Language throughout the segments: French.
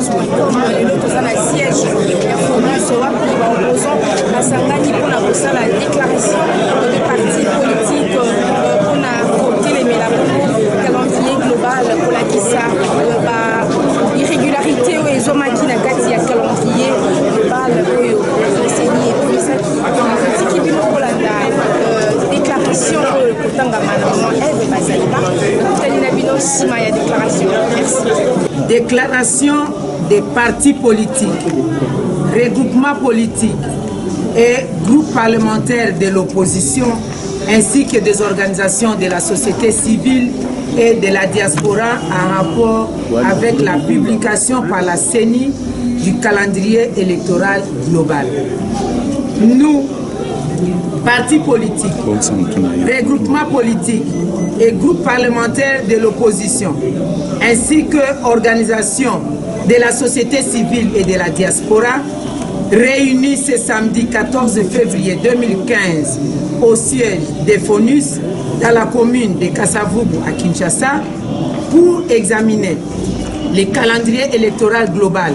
Comme le siège la déclaration des partis politiques pour côté les calendrier global pour la KISA, irrégularité ou les hommes qui n'ont pas calendrier global déclaration déclaration des partis politiques, regroupements politiques et groupes parlementaires de l'opposition ainsi que des organisations de la société civile et de la diaspora en rapport avec la publication par la CENI du calendrier électoral global. Nous, partis politiques, regroupements politiques et groupes parlementaires de l'opposition, ainsi que organisations de la société civile et de la diaspora, réunis ce samedi 14 février 2015 au siège des FONUS dans la commune de Kasavubu à Kinshasa pour examiner le calendrier électoral global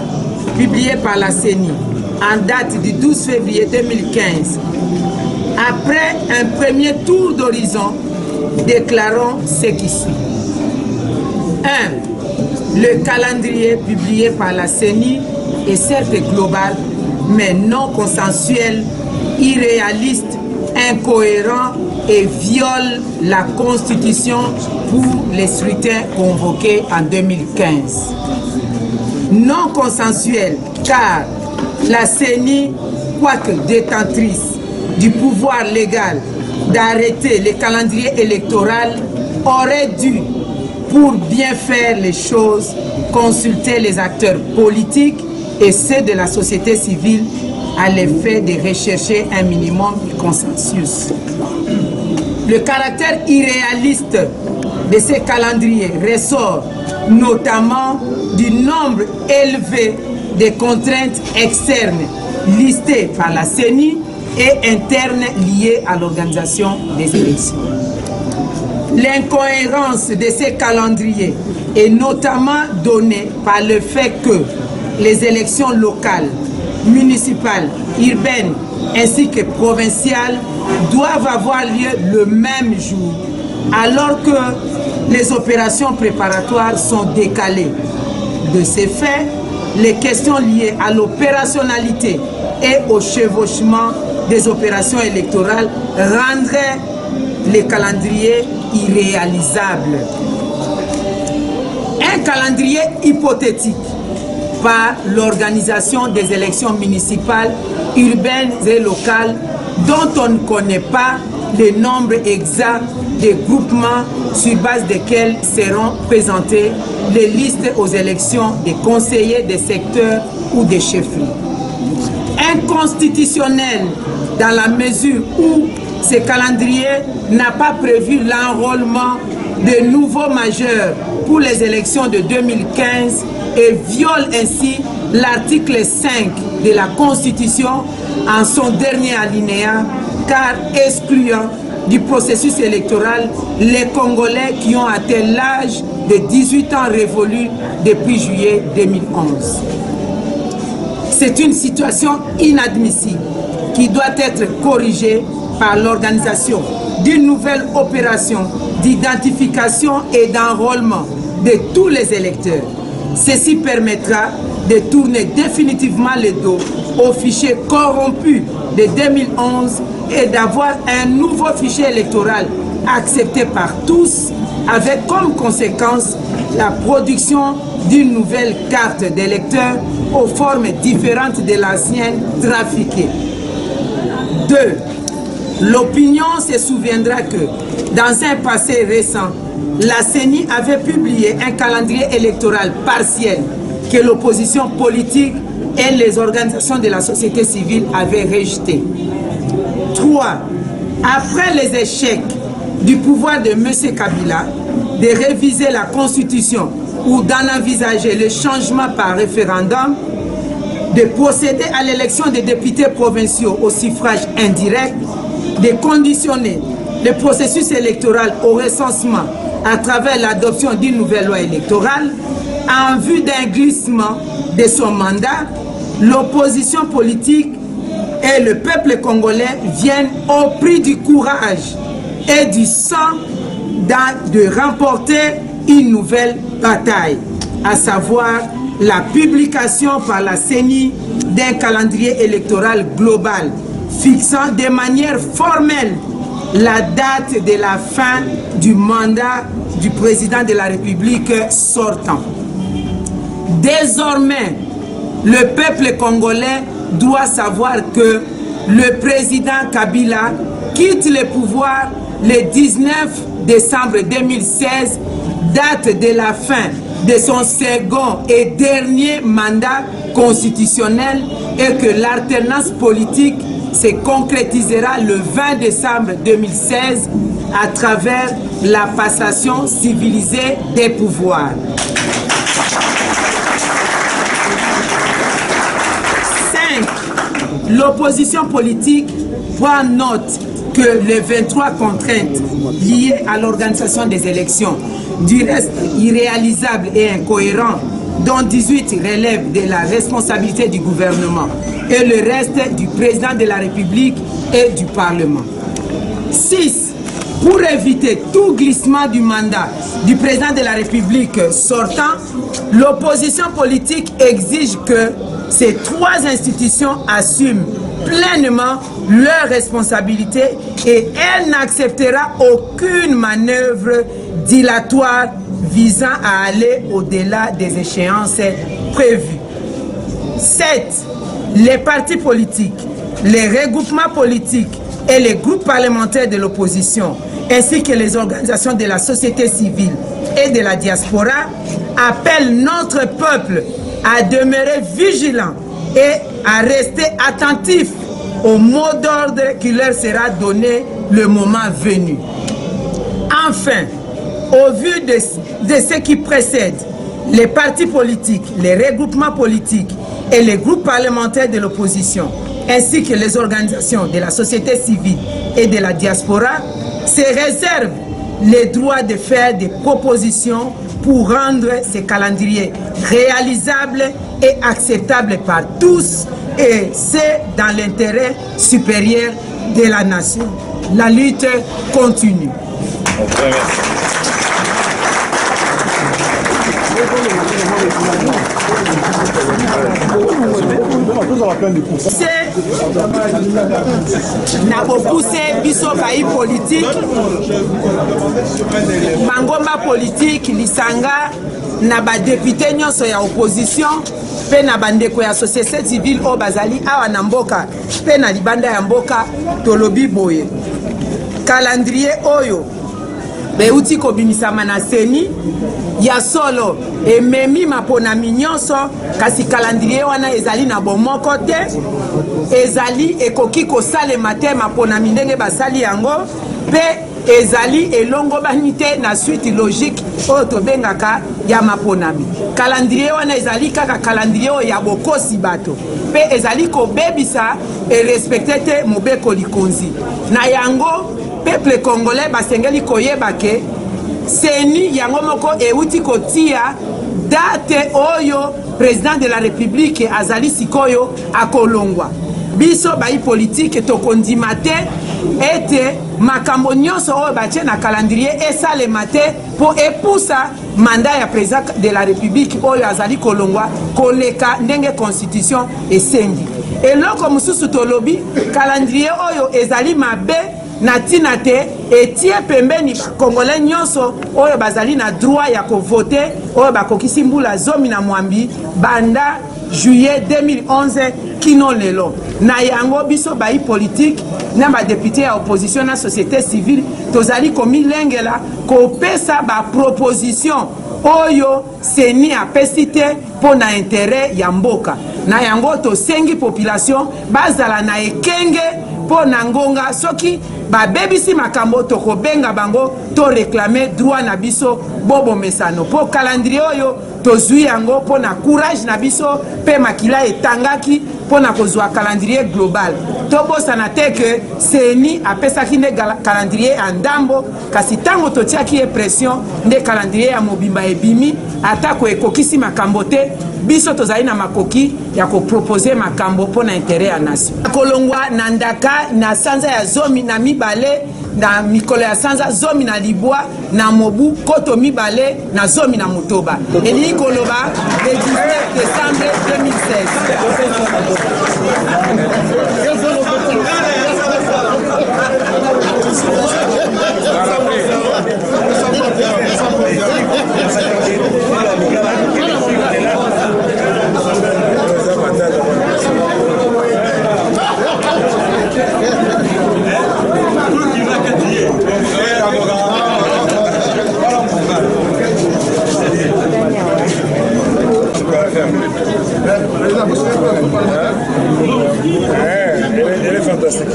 publié par la CENI en date du 12 février 2015. Après un premier tour d'horizon, déclarons ce qui suit. 1. Le calendrier publié par la CENI est certes global, mais non consensuel, irréaliste, incohérent et viole la Constitution pour les scrutins convoqués en 2015. Non consensuel car la CENI, quoique détentrice du pouvoir légal d'arrêter le calendrier électoral, aurait dû, pour bien faire les choses, consulter les acteurs politiques et ceux de la société civile à l'effet de rechercher un minimum de consensus. Le caractère irréaliste de ces calendriers ressort notamment du nombre élevé de contraintes externes listées par la CENI et internes liées à l'organisation des élections. L'incohérence de ces calendriers est notamment donnée par le fait que les élections locales, municipales, urbaines ainsi que provinciales doivent avoir lieu le même jour, alors que les opérations préparatoires sont décalées. De ces faits, les questions liées à l'opérationnalité et au chevauchement des opérations électorales rendraient les calendriers irréalisables. Un calendrier hypothétique par l'organisation des élections municipales, urbaines et locales dont on ne connaît pas le nombre exact des groupements sur base desquels seront présentées les listes aux élections des conseillers des secteurs ou des chefferies. Inconstitutionnel dans la mesure où ce calendrier n'a pas prévu l'enrôlement de nouveaux majeurs pour les élections de 2015 et viole ainsi l'article 5 de la Constitution en son dernier alinéa, car excluant du processus électoral les Congolais qui ont atteint l'âge de 18 ans révolu depuis juillet 2011. C'est une situation inadmissible qui doit être corrigée par l'organisation d'une nouvelle opération d'identification et d'enrôlement de tous les électeurs. Ceci permettra de tourner définitivement le dos au fichier corrompu de 2011 et d'avoir un nouveau fichier électoral accepté par tous, avec comme conséquence la production d'une nouvelle carte d'électeur aux formes différentes de l'ancienne trafiquée. 2. L'opinion se souviendra que, dans un passé récent, la CENI avait publié un calendrier électoral partiel que l'opposition politique et les organisations de la société civile avaient rejeté. 3. Après les échecs du pouvoir de M. Kabila de réviser la Constitution ou d'en envisager le changement par référendum, de procéder à l'élection des députés provinciaux au suffrage indirect, de conditionner le processus électoral au recensement à travers l'adoption d'une nouvelle loi électorale, en vue d'un glissement de son mandat, l'opposition politique et le peuple congolais viennent au prix du courage et du sang de remporter une nouvelle bataille, à savoir la publication par la CENI d'un calendrier électoral global fixant de manière formelle la date de la fin du mandat du président de la République sortant. Désormais, le peuple congolais doit savoir que le président Kabila quitte le pouvoir le 19 décembre 2016, date de la fin de son second et dernier mandat constitutionnel, et que l'alternance politique se concrétisera le 20 décembre 2016 à travers la passation civilisée des pouvoirs. 5. L'opposition politique prend note que les 23 contraintes liées à l'organisation des élections, du reste irréalisable et incohérent, dont 18 relèvent de la responsabilité du gouvernement et le reste du président de la République et du Parlement. 6. Pour éviter tout glissement du mandat du président de la République sortant, l'opposition politique exige que ces 3 institutions assument pleinement leurs responsabilités et elle n'acceptera aucune manœuvre dilatoire visant à aller au-delà des échéances prévues. 7. Les partis politiques, les regroupements politiques et les groupes parlementaires de l'opposition, ainsi que les organisations de la société civile et de la diaspora, appellent notre peuple à demeurer vigilant et à rester attentif au mot d'ordre qui leur sera donné le moment venu. Enfin, au vu de ce qui précède, les partis politiques, les regroupements politiques et les groupes parlementaires de l'opposition, ainsi que les organisations de la société civile et de la diaspora, se réservent le droit de faire des propositions pour rendre ce calendrier réalisable et acceptable par tous, et c'est dans l'intérêt supérieur de la nation. La lutte continue. Na bopuse biso bai politique mangomba politique lisanga na ba député nyonso ya opposition pe na bandeko ya société civile o bazali awa na mboka pe na libanda ya mboka tolobi boye calendrier oyo beuti kobimisama na CENI ya solo ememi maponami nyonso kasi calendrier wana ezali na bomoko te, ezali ekoki kosalema te maponami ndenge basali yango, pe ezali elongo bani te na suite logique oyo tobengaka ya maponami. Calendrier wana ezali kaka calendrier ya bokosi bato, pe ezali kobebisa e respecte te mobeko likonzi na yango. Peuple congolais basengeli koyeba ke CENI yango moko euti kotia date oyo président de la République azali sikoyo akolongwa. Biso bai politique tokondima te ete makambo nyonso oyo batie na calendrier esalema te po epusa mandat ya président de la République oyo azali kolongwa koleka ndenge constitution esengi. Eloko mususu tolobi calendrier oyo ezali mabe na tina te etie pembeni Congolais nyonso oyo bazali na droit ya kovote oyo bakokisi mbula zomi na mwambi banda juillet 2011 kino lelo. Na yango biso bai politique na ba député ya opposition na société civile tozali komilengela kopesa ba proposition oyo CENI apesi te po na intérêt ya mboka. Na yango tosengi population bazala na ekenge po na ngonga soki ba bebisi makambo toko benga bango to réclamer droit na biso bobo mesano po calendrier oyo tozui yango po na courage na biso pe makila etangaki pour un calendrier global. Tobo sanate que Seni a pesaki ne calendrier andambo kasi tango totia ki pression ne calendrier ya mobimba ebimi atako ekokisi makambo te biso tozali na makoki ya ko proposer makambo pour na intérêt ya nation. Kolongwa na ndaka na sanza ya zomi na mibale na mikolo ya sanza zomi na libwa na mobu koto mibale na zomi na mutoba. Eli koloba le 19 décembre 2016. Elle est fantastique.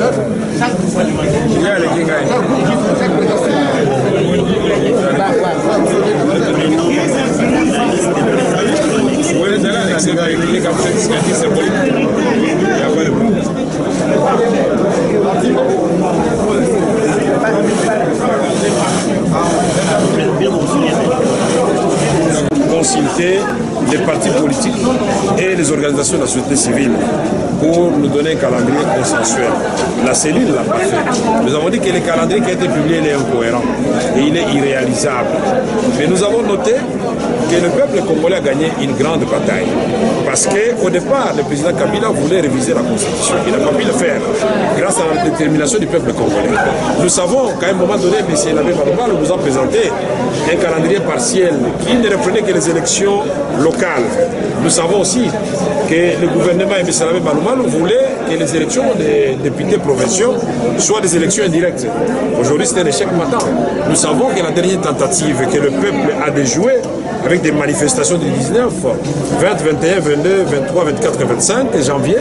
Consulter les partis politiques et les organisations de la société civile pour nous donner un calendrier consensuel. La cellule l'a pas fait. Nous avons dit que le calendrier qui a été publié est incohérent et il est irréalisable. Mais nous avons noté que le peuple congolais a gagné une grande bataille. Parce qu'au départ, le président Kabila voulait réviser la Constitution. Il n'a pas pu le faire grâce à la détermination du peuple congolais. Nous savons qu'à un moment donné, M. Labe Maloumalou nous a présenté un calendrier partiel qui ne reprenait que les élections locales. Nous savons aussi que le gouvernement et M. Labe Maloumalou voulait que les élections des députés provinciaux soient des élections indirectes. Aujourd'hui, c'est un échec matin. Nous savons que la dernière tentative que le peuple a déjouée avec des manifestations du 19, 20, 21, 22, 23, 24 et 25 janvier,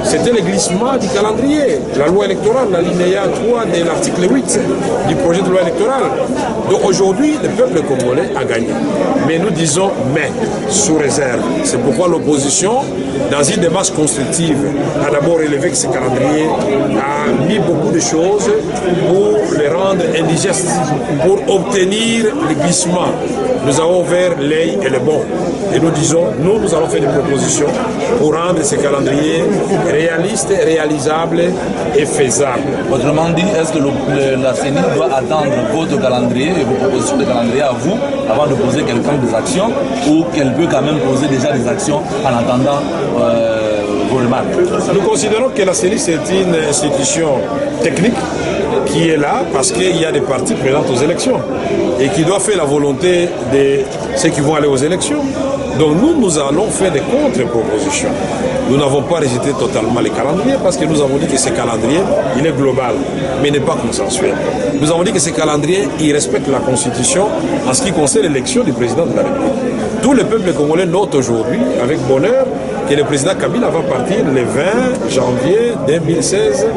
c'était le glissement du calendrier, la loi électorale, la linéa 3 de l'article 8 du projet de loi électorale. Donc aujourd'hui, le peuple congolais a gagné. Mais nous disons mais, sous réserve. C'est pourquoi l'opposition, dans une démarche constructive, a d'abord élevé que ce calendrier, a mis beaucoup de choses pour les rendre indigestes, pour obtenir le glissement. Nous avons ouvert l'œil et le bon. Et nous disons, nous allons faire des propositions pour rendre ce calendrier réaliste, réalisable et faisable. Autrement dit, est-ce que la CENI doit attendre votre calendrier et vos propositions de calendrier à vous avant de poser quelqu'un des actions, ou qu'elle peut quand même poser déjà des actions en attendant vos remarques? Nous considérons que la CENI c'est une institution technique qui est là parce qu'il y a des partis présents aux élections et qui doivent faire la volonté de ceux qui vont aller aux élections. Donc nous allons faire des contre-propositions. Nous n'avons pas rejeté totalement les calendriers parce que nous avons dit que ce calendrier, il est global, mais il n'est pas consensuel. Nous avons dit que ce calendrier, il respecte la Constitution en ce qui concerne l'élection du président de la République. Tout le peuple congolais note aujourd'hui, avec bonheur, que le président Kabila va partir le 20 janvier 2016.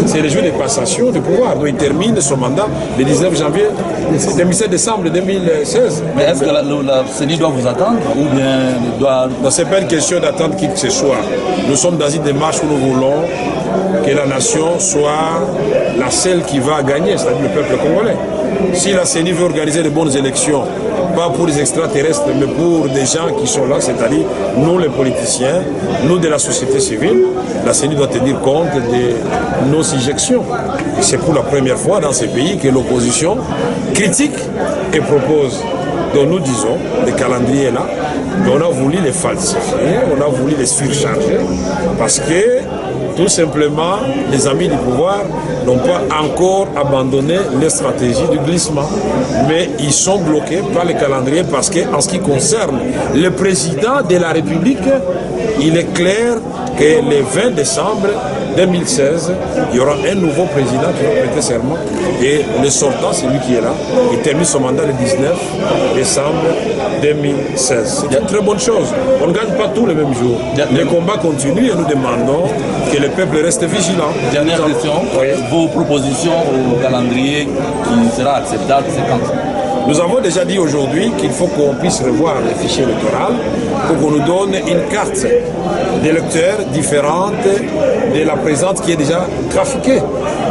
C'est le jour de passation du pouvoir. Donc il termine son mandat le 19 janvier, le 17 décembre 2016. Mais est-ce que la CENI doit vous attendre ou bien doit... Non, ce n'est pas une question d'attendre qui que ce soit. Nous sommes dans une démarche où nous voulons que la nation soit la seule qui va gagner, c'est-à-dire le peuple congolais. Si la CENI veut organiser de bonnes élections, pas pour les extraterrestres, mais pour des gens qui sont là, c'est-à-dire nous les politiciens, nous de la société civile, la CENI doit tenir compte de nos injections. C'est pour la première fois dans ces pays que l'opposition critique et propose. Donc nous disons, les calendriers là, on a voulu les falsifier, on a voulu les surcharger, parce que tout simplement, les amis du pouvoir n'ont pas encore abandonné les stratégies du glissement. Mais ils sont bloqués par le calendrier parce qu'en ce qui concerne le président de la République, il est clair que le 20 décembre 2016, il y aura un nouveau président qui va prêter serment. Et le sortant, c'est lui qui est là. Il termine son mandat le 19 décembre 2016. C'est une très bonne chose. On ne gagne pas tous les mêmes jours. Les combats continuent et nous demandons que le peuple reste vigilant. Dernière question, oui. Vos propositions au calendrier qui sera acceptable, c'est quand? Nous avons déjà dit aujourd'hui qu'il faut qu'on puisse revoir le fichier électoral pour qu'on nous donne une carte d'électeurs différente de la présente qui est déjà trafiquée.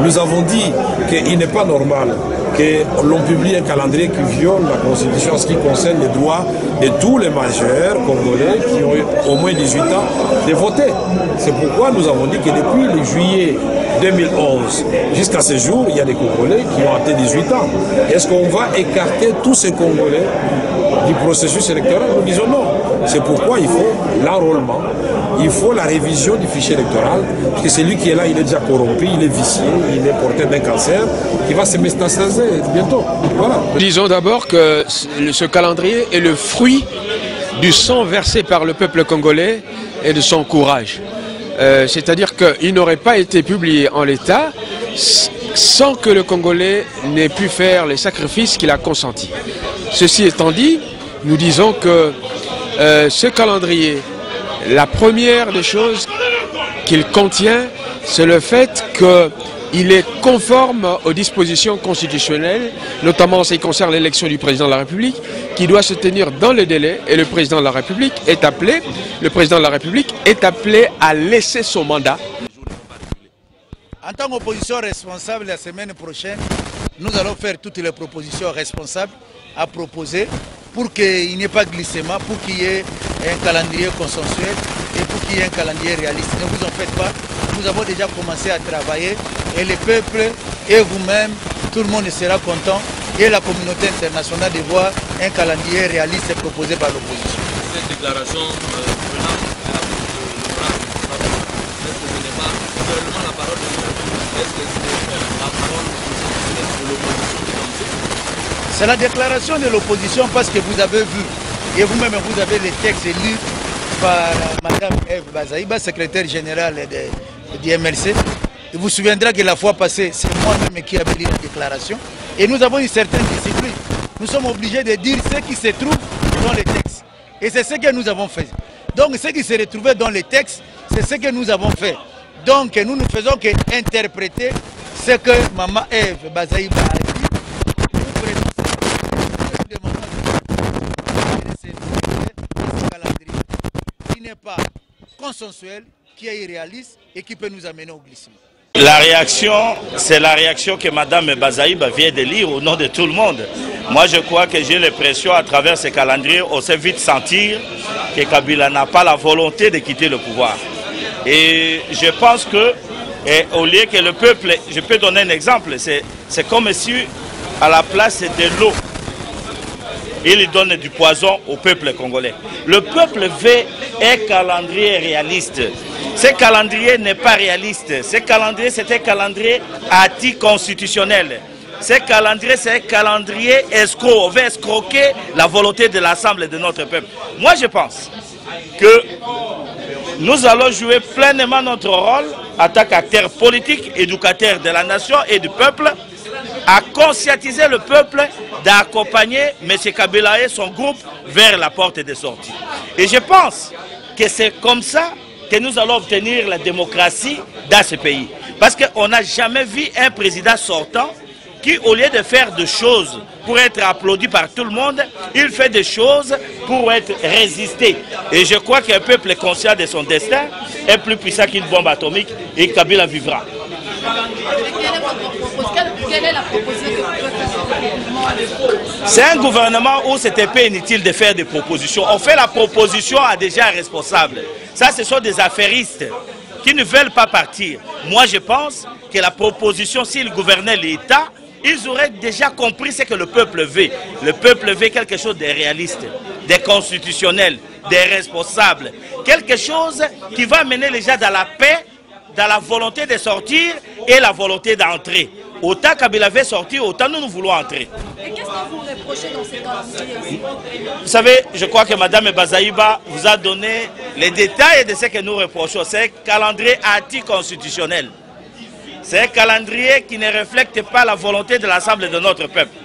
Nous avons dit qu'il n'est pas normal que l'on publie un calendrier qui viole la Constitution en ce qui concerne les droits de tous les majeurs congolais qui ont eu au moins 18 ans de voter. C'est pourquoi nous avons dit que depuis le juillet 2011 jusqu'à ce jour, il y a des Congolais qui ont atteint 18 ans. Est-ce qu'on va écarter tous ces Congolais du processus électoral? Nous disons non. C'est pourquoi il faut l'enrôlement, il faut la révision du fichier électoral, parce que celui qui est là, il est déjà corrompu, il est vicié, il est porteur d'un cancer qui va se métastaser bientôt. Voilà. Disons d'abord que ce calendrier est le fruit du sang versé par le peuple congolais et de son courage. C'est-à-dire qu'il n'aurait pas été publié en l'état sans que le Congolais n'ait pu faire les sacrifices qu'il a consentis. Ceci étant dit, nous disons que ce calendrier, la première des choses qu'il contient, c'est le fait qu'il est conforme aux dispositions constitutionnelles, notamment en ce qui concerne l'élection du président de la République, qui doit se tenir dans le délai, et le président de la République est appelé, à laisser son mandat. En tant qu'opposition responsable, la semaine prochaine, nous allons faire toutes les propositions responsables à proposer pour qu'il n'y ait pas de glissement, pour qu'il y ait un calendrier consensuel et pour qu'il y ait un calendrier réaliste. Ne vous en faites pas, nous avons déjà commencé à travailler et le peuple et vous-même, tout le monde sera content et la communauté internationale de voir un calendrier réaliste proposé par l'opposition. Cette déclaration venant de la bouche de est-ce que ce n'est pas seulement la parole de l'opposition, est-ce que c'est la parole de l'opposition? C'est la déclaration de l'opposition parce que vous avez vu, et vous-même vous avez les textes lus par Mme Eve Bazaïba, secrétaire générale du MLC. Vous vous souviendrez que la fois passée, c'est moi-même qui avais lu la déclaration. Et nous avons une certaine discipline. Nous sommes obligés de dire ce qui se trouve dans les textes. Et c'est ce que nous avons fait. Donc ce qui se retrouvait dans les textes, c'est ce que nous avons fait. Donc nous ne faisons qu'interpréter ce que Mme Eve Bazaïba a dit. Qui n'est pas consensuel, qui est irréaliste et qui peut nous amener au glissement. La réaction, c'est la réaction que Mme Bazaïba vient de lire au nom de tout le monde. Moi, je crois que j'ai l'impression, à travers ce calendrier, on sait vite sentir que Kabila n'a pas la volonté de quitter le pouvoir. Et je pense que, au lieu que le peuple, je peux donner un exemple, c'est comme si, à la place de l'eau, il donne du poison au peuple congolais. Le peuple veut un calendrier réaliste. Ce calendrier n'est pas réaliste. Ce calendrier, c'est un calendrier anticonstitutionnel. Ce calendrier, c'est un calendrier escroc. On veut escroquer la volonté de l'Assemblée de notre peuple. Moi, je pense que nous allons jouer pleinement notre rôle en tant qu'acteurs politiques, éducateurs de la nation et du peuple, à conscientiser le peuple d'accompagner M. Kabila et son groupe vers la porte de sortie. Et je pense que c'est comme ça que nous allons obtenir la démocratie dans ce pays. Parce qu'on n'a jamais vu un président sortant qui, au lieu de faire des choses pour être applaudi par tout le monde, il fait des choses pour être résisté. Et je crois qu'un peuple conscient de son destin est plus puissant qu'une bombe atomique et Kabila vivra. Quelle est la proposition? C'est un gouvernement où c'était pas inutile de faire des propositions. On fait la proposition à déjà un responsable. Ça, ce sont des affairistes qui ne veulent pas partir. Moi, je pense que la proposition, s'ils gouvernaient l'État, ils auraient déjà compris ce que le peuple veut. Le peuple veut quelque chose de réaliste, de constitutionnel, de responsable. Quelque chose qui va mener les gens dans la paix, dans la volonté de sortir et la volonté d'entrer. Autant Kabila veut sortir, autant nous voulons entrer. Et qu'est-ce que vous reprochez dans ces calendriers? Vous savez, je crois que Mme Bazaïba vous a donné les détails de ce que nous reprochons. C'est un calendrier anticonstitutionnel. C'est un calendrier qui ne reflète pas la volonté de l'Assemblée de notre peuple.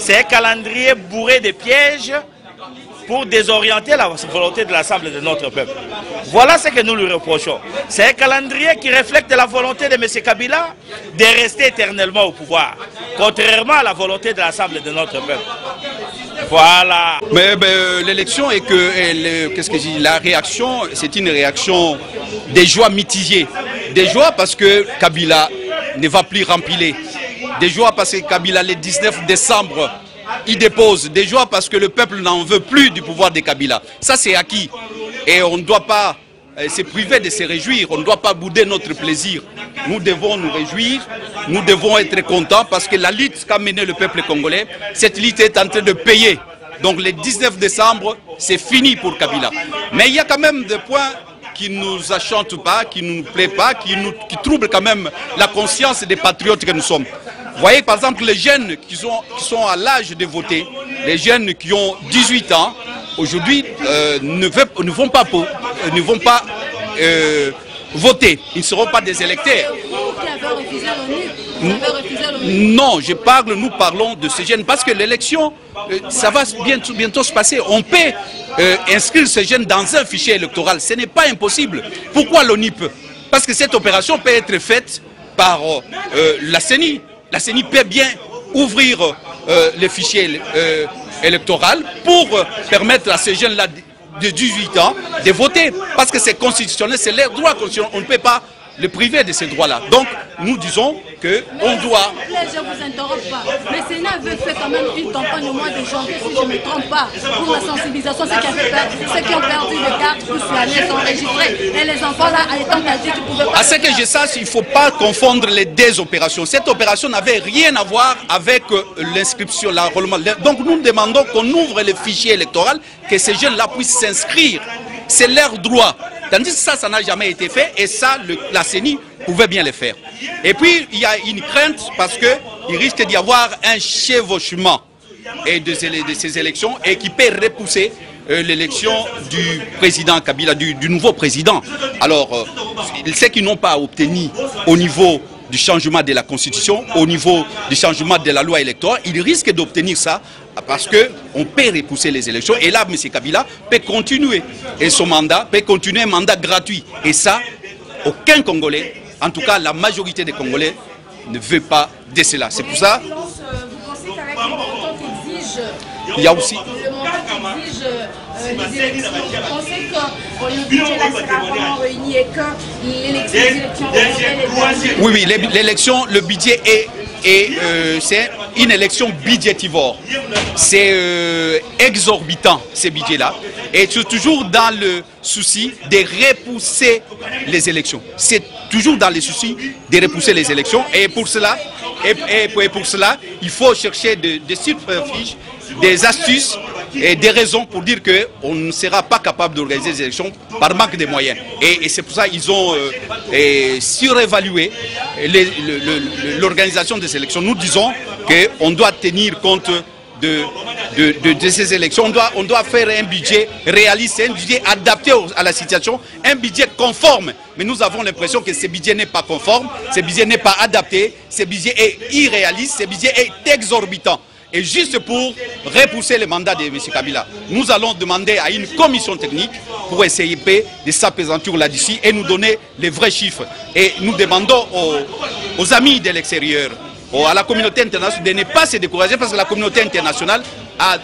C'est un calendrier bourré de pièges pour désorienter la volonté de l'Assemblée de notre peuple. Voilà ce que nous lui reprochons. C'est un calendrier qui reflète la volonté de M. Kabila de rester éternellement au pouvoir. contrairement à la volonté de l'Assemblée de notre peuple. Voilà. Mais l'élection est que, qu'est-ce que je dis, la réaction, c'est une réaction des joies mitigées. Des joies parce que Kabila ne va plus rempiler. Des joies parce que Kabila, le 19 décembre, il dépose. Des joies parce que le peuple n'en veut plus du pouvoir de Kabila. Ça, c'est acquis. Et on ne doit pas se priver de se réjouir. On ne doit pas bouder notre plaisir. Nous devons nous réjouir. Nous devons être contents parce que la lutte qu'a menée le peuple congolais, cette lutte est en train de payer. Donc le 19 décembre, c'est fini pour Kabila. Mais il y a quand même des points qui ne nous enchantent pas, qui ne nous plaisent pas, qui troublent quand même la conscience des patriotes que nous sommes. Vous voyez par exemple les jeunes qui sont à l'âge de voter, les jeunes qui ont 18 ans, aujourd'hui ne vont pas voter, ils ne seront pas des électeurs. Non, nous parlons de ces jeunes parce que l'élection, ça va bientôt se passer. On peut inscrire ces jeunes dans un fichier électoral, ce n'est pas impossible. Pourquoi l'ONIP? Parce que cette opération peut être faite par la CENI. La CENI peut bien ouvrir le fichier électoral pour permettre à ces jeunes-là de 18 ans de voter. Parce que c'est constitutionnel, c'est leur droit constitutionnel. On ne peut pas le priver de ces droits-là. Donc, nous disons qu'on doit... Je ne vous interromps pas. Le Sénat avait fait quand même une campagne au mois de janvier, si je ne me trompe pas, pour la sensibilisation. Ceux qui ont perdu les cartes pour aller s'enregistrer. Et les enfants là, étant âgés, qui ne pouvaient pas... À ce que je sache, il ne faut pas confondre les deux opérations. Cette opération n'avait rien à voir avec l'inscription, l'enrôlement. Donc, nous demandons qu'on ouvre le fichier électoral, que ces jeunes-là puissent s'inscrire. C'est leur droit. Tandis que ça n'a jamais été fait et ça, la CENI pouvait bien le faire. Et puis, il y a une crainte parce qu'il risque d'y avoir un chevauchement de ces élections et qui peut repousser l'élection du président Kabila, du nouveau président. Alors, ceux qui n'ont pas obtenu au niveau du changement de la Constitution, au niveau du changement de la loi électorale, ils risquent d'obtenir ça parce qu'on peut repousser les élections. Et là, M. Kabila peut continuer. Et son mandat peut continuer un mandat gratuit. Et ça, aucun Congolais, en tout cas la majorité des Congolais, ne veut pas de cela. C'est pour ça... Vous pensez qu'avec le montant qu'exige... Il y a aussi... Le montant qu'exige les élections, vous pensez que le budget là sera vraiment réuni et que l'élection est... Oui, l'élection, le budget c'est une élection budgétivore. C'est exorbitant, ces budgets-là. Et c'est toujours dans le souci de repousser les élections. C'est toujours dans le souci de repousser les élections. Et pour cela, il faut chercher des subterfuges, des astuces et des raisons pour dire qu'on ne sera pas capable d'organiser les élections par manque de moyens. Et c'est pour ça qu'ils ont surévalué l'organisation des élections. Nous disons qu'on doit tenir compte de ces élections. On doit faire un budget réaliste, un budget adapté à la situation, un budget conforme. Mais nous avons l'impression que ce budget n'est pas conforme, ce budget n'est pas adapté, ce budget est irréaliste, ce budget est exorbitant. Et juste pour repousser le mandat de M. Kabila, nous allons demander à une commission technique pour essayer de s'apaisantir là-dessus et nous donner les vrais chiffres. Et nous demandons aux amis de l'extérieur, à la communauté internationale de ne pas se décourager parce que la communauté internationale a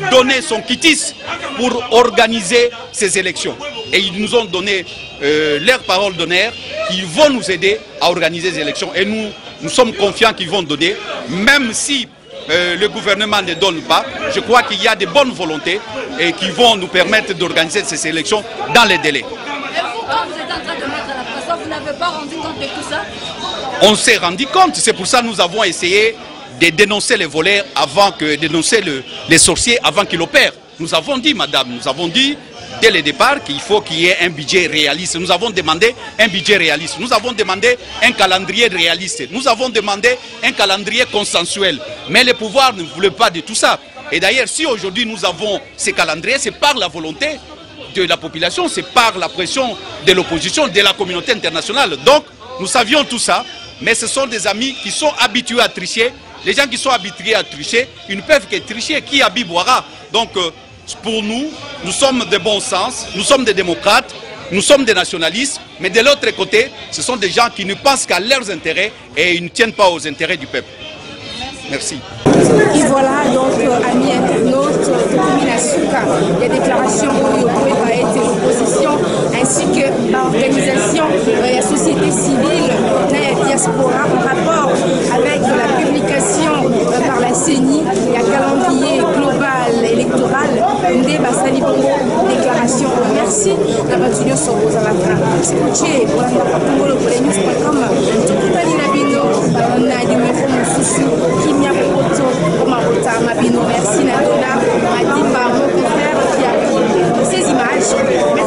donné son quitus pour organiser ces élections. Et ils nous ont donné leur parole d'honneur qu'ils vont nous aider à organiser ces élections. Et nous sommes confiants qu'ils vont donner, même si le gouvernement ne donne pas. Je crois qu'il y a de bonnes volontés et qui vont nous permettre d'organiser ces élections dans les délais. Et vous, quand vous êtes en train de mettre la pression, vous n'avez pas rendu compte de tout ça? On s'est rendu compte, c'est pour ça que nous avons essayé de dénoncer les voleurs avant que, dénoncer les sorciers avant qu'ils opèrent. Nous avons dit, madame, nous avons dit dès le départ qu'il faut qu'il y ait un budget réaliste. Nous avons demandé un budget réaliste. Nous avons demandé un calendrier réaliste. Nous avons demandé un calendrier consensuel. Mais le pouvoir ne voulait pas de tout ça. Et d'ailleurs, si aujourd'hui nous avons ces calendriers, c'est par la volonté de la population, c'est par la pression de l'opposition, de la communauté internationale. Donc, nous savions tout ça, mais ce sont des amis qui sont habitués à tricher. Les gens qui sont habitués à tricher, ils ne peuvent que tricher. Qui boira. Donc, pour nous, nous sommes de bon sens, nous sommes des démocrates, nous sommes des nationalistes, mais de l'autre côté, ce sont des gens qui ne pensent qu'à leurs intérêts et ils ne tiennent pas aux intérêts du peuple. Merci. Merci. Et voilà donc, amis internautes, de Komina Souka, les déclarations au être l'opposition ainsi que l'organisation de la société civile de la diaspora en rapport avec la publication par la CENI, il y a calendrier global électoral, des Bassali Bongo, déclaration. Merci, la batulion s'oppose à la fin. Écoutez, pour la news.com, tout le Nabino, on a du numéro Moussou, qui m'a proposé. Merci Nadona, Madimba, mon confrère qui a pris ces images.